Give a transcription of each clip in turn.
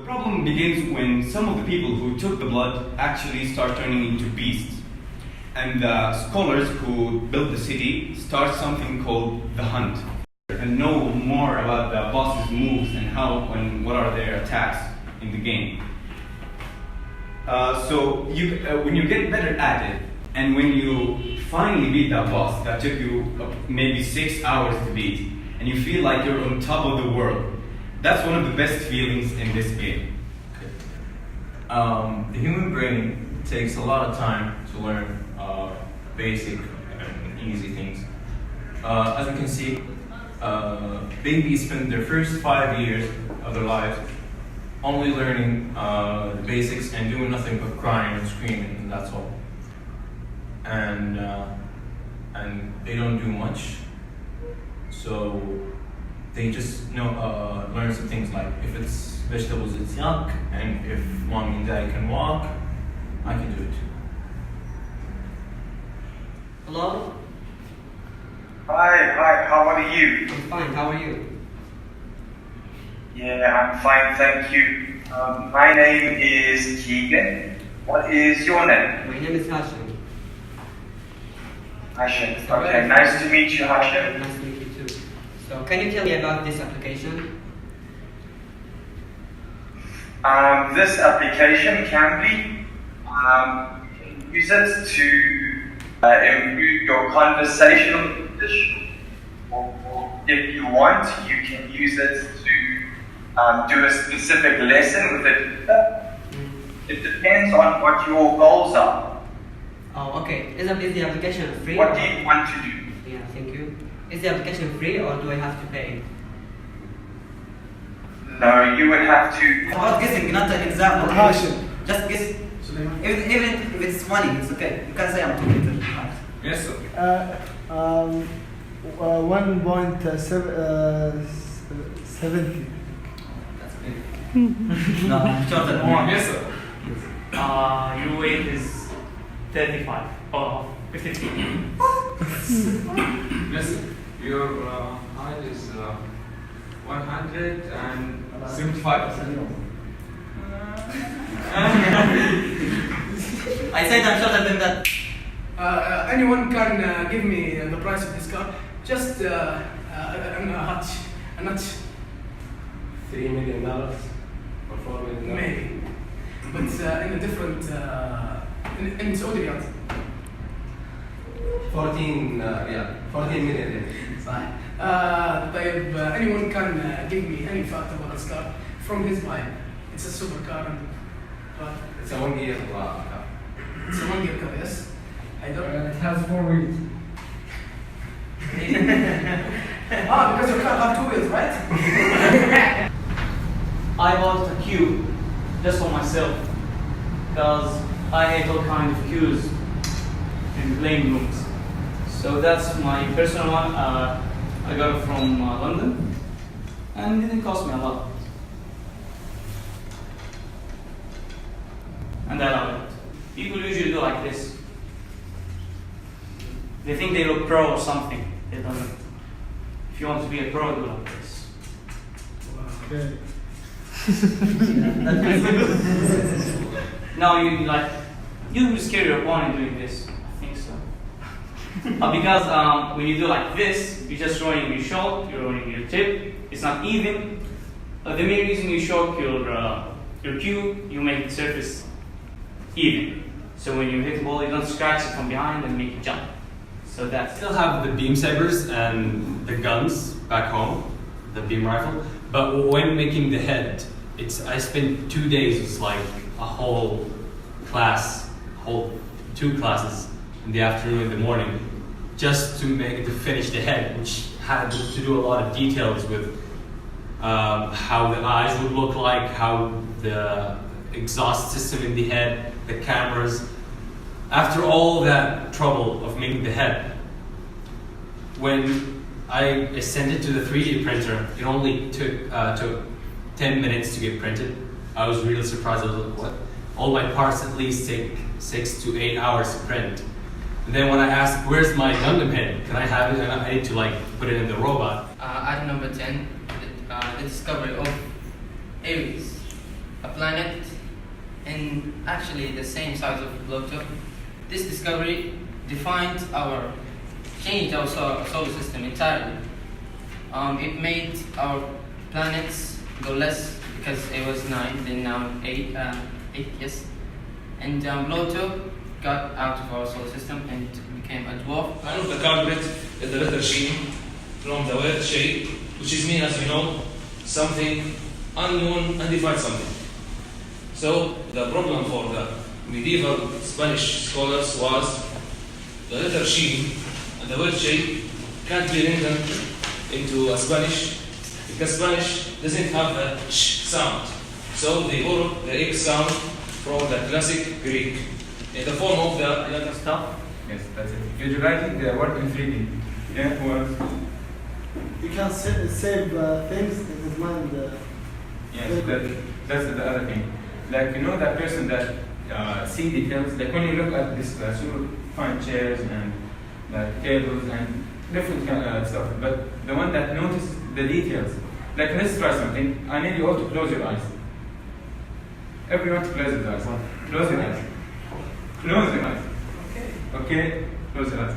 problem begins when some of the people who took the blood actually start turning into beasts. And the scholars who built the city start something called the hunt and know more about the boss's moves and how and what are their attacks in the game. When you get better at it, and when you finally beat that boss that took you maybe 6 hours to beat, and you feel like you're on top of the world, that's one of the best feelings in this game. The human brain takes a lot of time to learn basic and easy things. As we can see, babies spend their first 5 years of their lives only learning the basics and doing nothing but crying and screaming, and that's all. And they don't do much, so they just learn some things like if it's vegetables, it's yuck, and if mommy and daddy can walk, I can do it too. Hello? Hi, how are you? I'm fine, how are you? Yeah, I'm fine, thank you. My name is Keegan. What is your name? My name is Hashim. Hashim. Okay, nice to meet you, Hashim. Nice to meet you too. So, can you tell me about this application? This application can be use it to improve your conversational English, or if you want, you can use it to do a specific lesson with it. It depends on what your goals are. Oh, okay. Is the application free? What do you want to do? Yeah, thank you. Is the application free or do I have to pay? No, you would have to. About guessing, not an example. Hashim. Just guess. Even if it's funny, it's okay. You can say I'm computer. Yes, sir. 1.70. That's big. No, I'm shorter than one. Yes, sir. Your weight is 35 or 53. Yes, sir. Your height is 175%. I said I'm shorter than that. Anyone can give me the price of this car? Just a notch. $3 million or $4 million. Maybe. But in a different, in Saudi Riyadh. 14 million. Fine. طيب, anyone can give me any fact about this car from his mind. It's a supercar, but It's a 1 year car. it's a one-gear car, yes? I don't. It has 4 wheels. Because your car has 2 wheels, right? I bought a queue just for myself because I hate all kind of queues in playing rooms. So that's my personal one. I got it from London and it didn't cost me a lot. And I love it. People usually do like this. They think they look pro or something. It doesn't. If you want to be a pro, do like this. Okay. Now you will scare your opponent doing this. I think so. Because when you do like this, you're just rolling your shoulder, you're rolling your tip. It's not even. The main reason you shock your cue, you make the surface even. So when you hit the ball, you don't scratch it from behind and make it jump. So that's. Still have the beam sabers and the guns back home, the beam rifle. But when making the head, I spent 2 days. It's like a whole 2 classes in the afternoon and the morning, just to finish the head, which had to do a lot of details with how the eyes would look like, how the exhaust system in the head, the cameras. After all that trouble of making the head, when I sent it to the 3D printer, it only took 10 minutes to get printed. I was really surprised. I was like, what? All my parts at least take 6 to 8 hours to print. And then when I asked, where's my Gundam head? Can I have it? And I need to put it in the robot. Item number 10, the discovery of Aries. a planet in actually the same size of Pluto. This discovery changed our solar system entirely. It made our planets go less because it was 9, then now 8, yes. And Pluto got out of our solar system and became a dwarf. One of the culprit is the letter Shin from the word Shay, which is mean, as you know, something unknown, undefined something. So the problem for the medieval Spanish scholars was the letter Shin and the word Shay can't be written into a Spanish because Spanish doesn't have the sh sound. So they borrowed the X sound from the classic Greek in the form of the letter stuff. Yes, that's it. Visualizing the word in 3D. Yeah, words. You can save things in his mind. Yes, that's the other thing. Like, you know, that person that see details, like when you look at this class, you will find chairs and like tables and different kind of stuff. But the one that notices the details, like let's try something. I need you all to close your eyes. Everyone to close their eyes. Close your eyes. Close your eyes. Okay, close your eyes.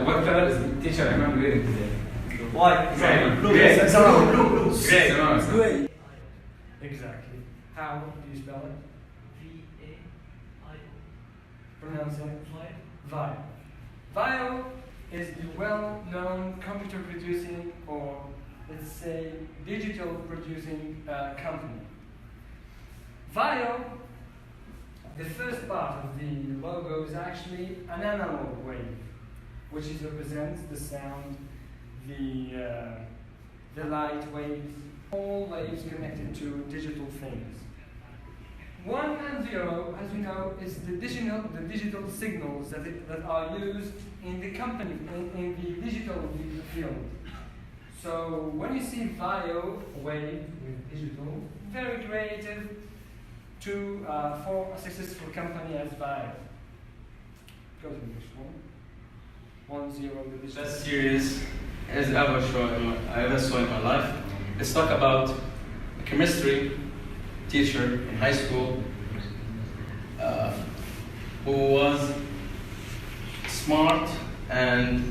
What color is teacher Iman wearing today? White. Blue. Gray. Exactly. How do you spell it? V-A-I-O. Pronounce it. Vio. Vio is the well-known computer producing, or let's say digital producing company. Vio, the first part of the logo is actually an analog wave, which represents the sound, the light waves, all waves connected to digital things. 1 and 0, as you know, is the digital signals that are used in the company, in the digital field. So when you see Vio wave with digital, very creative for a successful company as Vio. Go to the next one. 1, 0, the digital. Best series I ever saw in my life. Let's talk about a chemistry teacher in high school who was smart and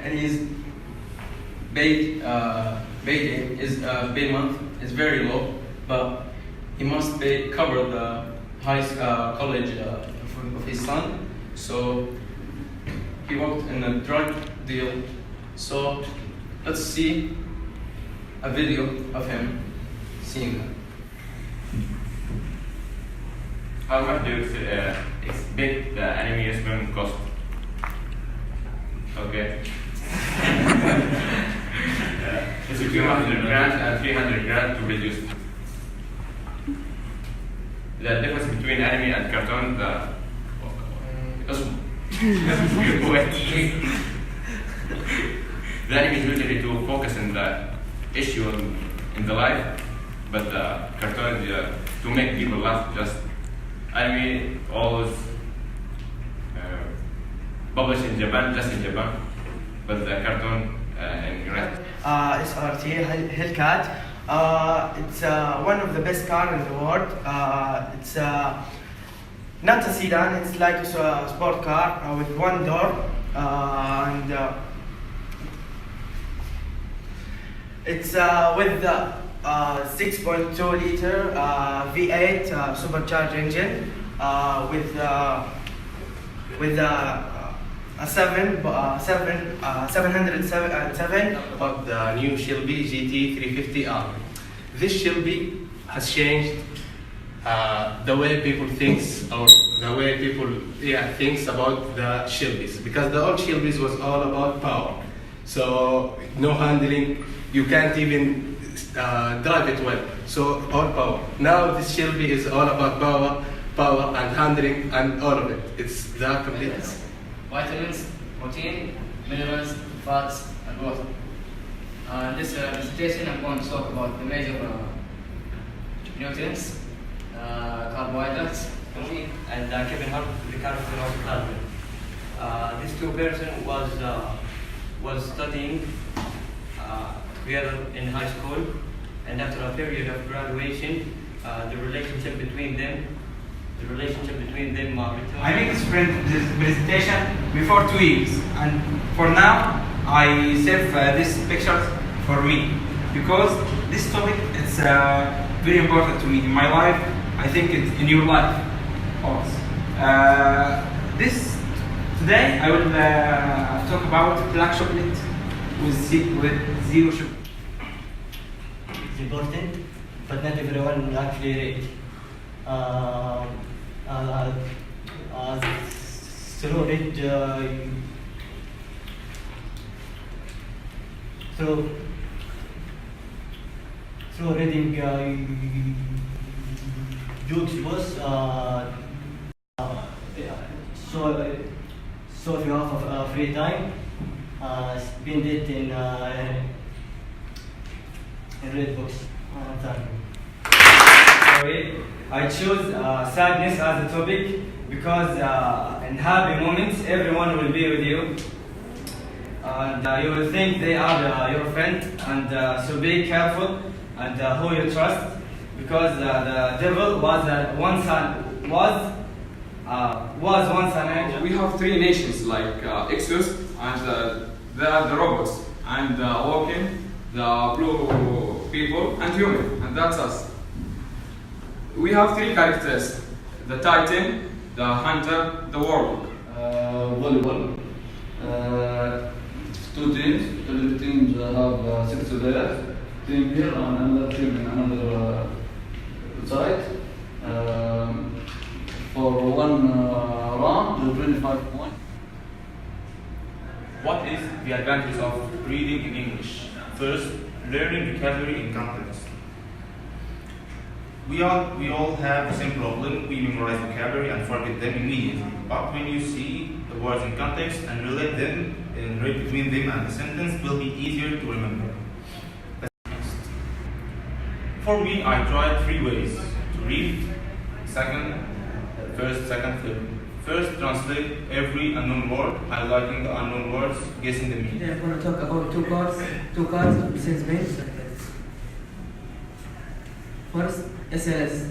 his pay month is very low, but he must cover the college of his son. So he worked in a drug deal. So let's see a video of him seeing that. How much do you expect the anime is going to cost? Okay. It's between 100 grand and 300 grand to produce. The difference between anime and cartoon, the anime is usually to focus on the issue in the life, but the cartoon is to make people laugh. Just anime always published in Japan, just in Japan, but the cartoon in United. SRT Hellcat. It's one of the best cars in the world. It's not a sedan, it's like a sport car with one door. It's with the 6.2 liter V8 supercharged engine with a 707 of the new Shelby GT350R. This Shelby has changed the way people thinks about the Shelbys, because the old Shelbys was all about power. So no handling, you can't even drive it well. So all power. Now this Shelby is all about power and handling and all of it. It's the complete. Vitamins, protein, minerals, fats, and water. In this presentation, I'm going to talk about the major nutrients, carbohydrates, protein, and Kevin Hart, the character of carbon. These two persons was studying together in high school, and after a period of graduation, the relationship between them returned. I make this presentation before 2 years, and for now I save these pictures for me because this topic is very important to me in my life. I think it's in your life also. Today I will talk about black chocolate with zero sugar. It's important, but not everyone actually read. Through reading Duke's books, so if you have free time, spend it in read books. Sorry, I choose sadness as a topic because in happy moments everyone will be with you and you will think they are your friend, and so be careful and who you trust, because the devil was once an angel. We have three nations like Exodus, and they are the robots, and walking, the blue people, and human, and that's us. We have three characters: the Titan, the Hunter, the Warlock. Volleyball. Two teams. The teams have 6 players. Team here and another team in another side. For one round, 25 points. What is the advantage of reading in English? First, learning vocabulary in context. We all have the same problem. We memorize vocabulary and forget them immediately. But when you see the words in context and relate them and read between them, and the sentence will be easier to remember. For me, I tried 3 ways to read. First, second, third. First, translate every unknown word, highlighting the unknown words, guessing the meaning. Today I'm going to talk about two cards besides names. First, SLS.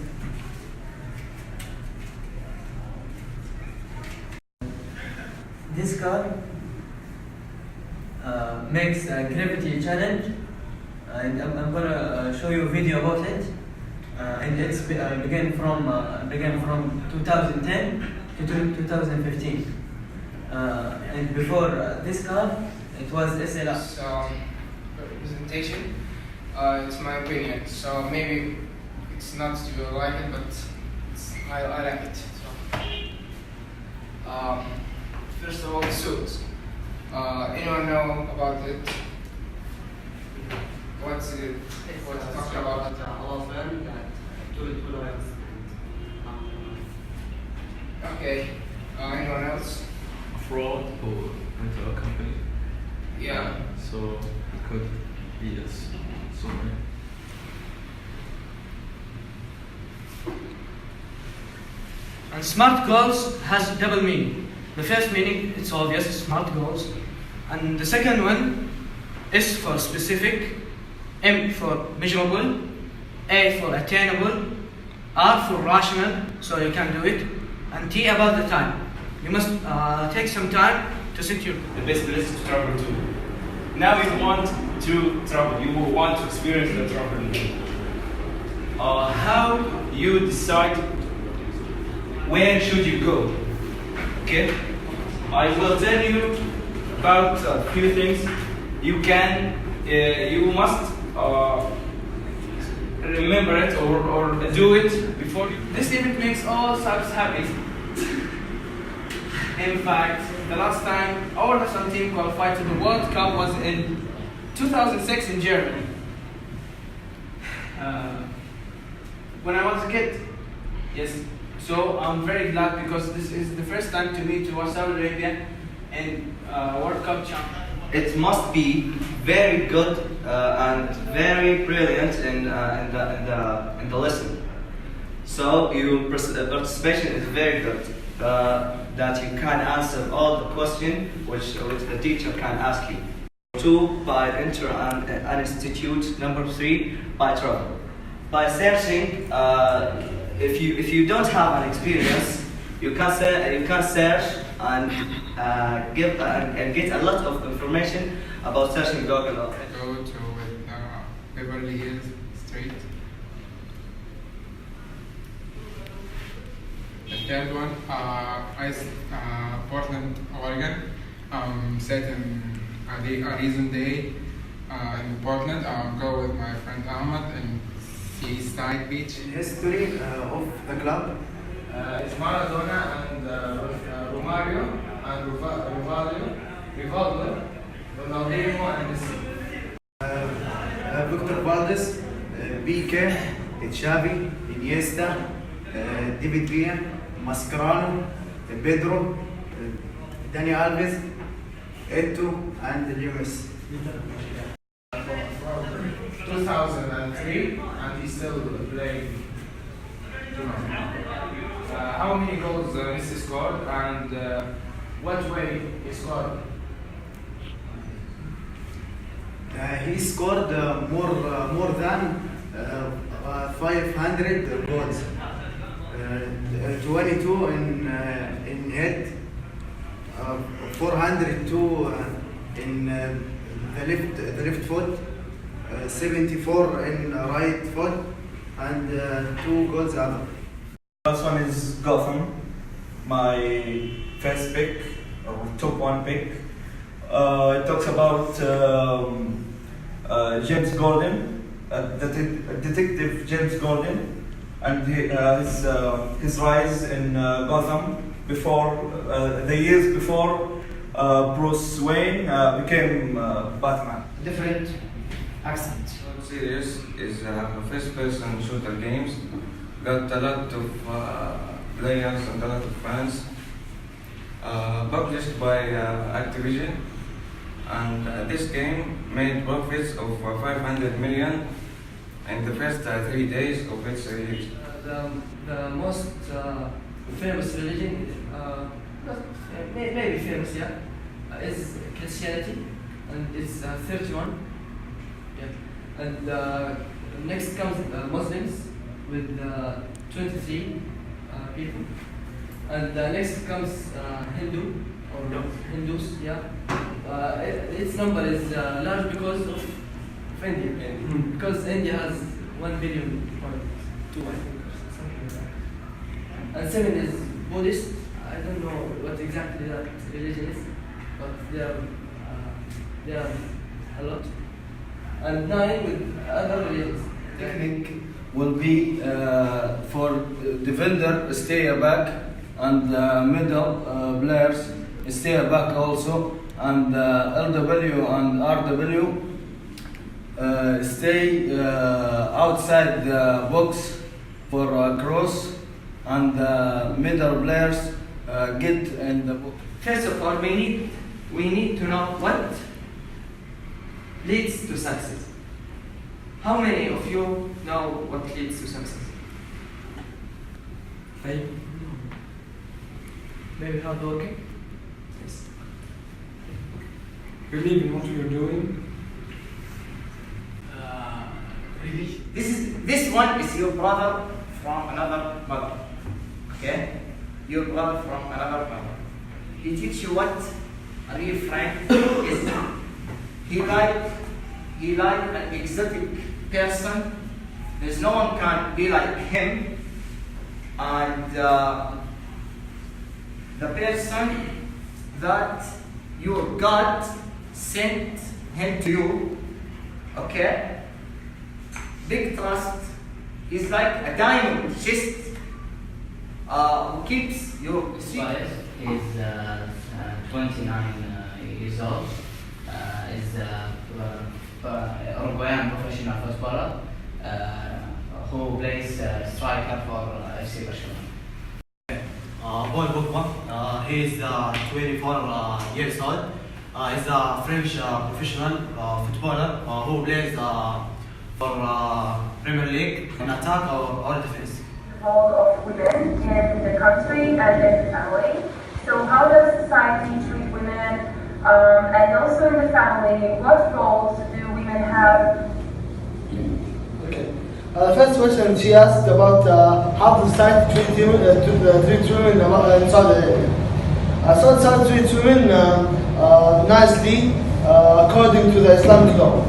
This card makes a gravity challenge, and I'm going to show you a video about it. And it's began from 2010 to 2015. And before this card, it was SLR. Presentation. It's my opinion. So maybe it's not you will like it, but I like it. So, first of all, the suits. Anyone know about it? What's it? What's it talking about? Okay. Anyone else? Fraud or into a company. Yeah. So it could be yes. Sorry. And SMART goals has double meaning. The first meaning, it's obvious, SMART goals. And the second one, S for specific, M for measurable, A for attainable, R for rational, so you can do it, and T about the time. You must take some time to set your... The best place to travel to. Now you want to travel, you want to experience the travel. How you decide where should you go? Okay, I will tell you about a few things. You must remember it or do it before. This event makes all subs happy. In fact, the last time our national team qualified to the World Cup was in 2006 in Germany. When I was a kid, yes. So I'm very glad because this is the first time to me to watch Saudi Arabia in World Cup champion. It must be very good and very brilliant in the lesson. So your participation is very good. That you can answer all the questions which the teacher can ask you. 2 by enter an institute. Number 3 by travel. By searching, if you don't have an experience, you can search and get a lot of information about searching Google. Go to Beverly Hills Street. The third one, Portland, Oregon. Set in a recent day in Portland. I'll go with my friend Ahmad and see Side Beach. History of the club. It's Maradona and Romario and Rivaldo, Ronaldinho and Messi. Victor Valdez, Piqué, Xavi, Iniesta, David Villa, Mascherano, Pedro, Dani Alves, Eto'o, and Lewis. 2003, and he's still playing. How many goals Messi scored, and what way he scored? He scored more than 500 goals. 22 in head, 402 in the left foot, 74 in right foot, and 2 goals other. Last one is Gotham, my first pick, or top 1 pick. It talks about James Gordon, Detective James Gordon, and his rise in Gotham before the years before Bruce Wayne became Batman. Different accent. Series is a first-person shooter games. Got a lot of players and a lot of fans. Published by Activision, and this game made profits of 500 million in the first 3 days of its release. The most famous religion, maybe famous, yeah, is Christianity, and it's 31. Yeah, and next comes Muslims with 23 people, and next comes Hindus. Yeah, its number is large because of India, because India has 1 billion or 2, I think, or something like that. And 7 is Buddhist. I don't know what exactly that religion is, but they are a lot. And 9 with other religions. Technique will be for defender stay back, and middle players stay back also, and LW and RW stay outside the box for a cross, and middle players get in the box. First of all, we need to know what leads to success. How many of you know what leads to success? Maybe hard working? Yes. Believe in what you're doing. Really? This one is your brother from another mother. Okay? Your brother from another mother. He teach you what a real friend is. He like an exotic person. There's no one can be like him. And the person that your God sent him to you, okay? Big trust. He's like a diamond chest who keeps your secret. He's 29 years old. Is Uruguayan professional footballer who plays striker for FC Barcelona. Paul Pogba. He's 24 years old. He's a French professional footballer who plays for Premier League in attack or defense. Role of women in the country and in the family. So how does society treat women and And also in the family, what roles do women have? Okay. First question she asked about how the society treat women in Saudi Arabia. Saudi treats women nicely according to the Islamic law.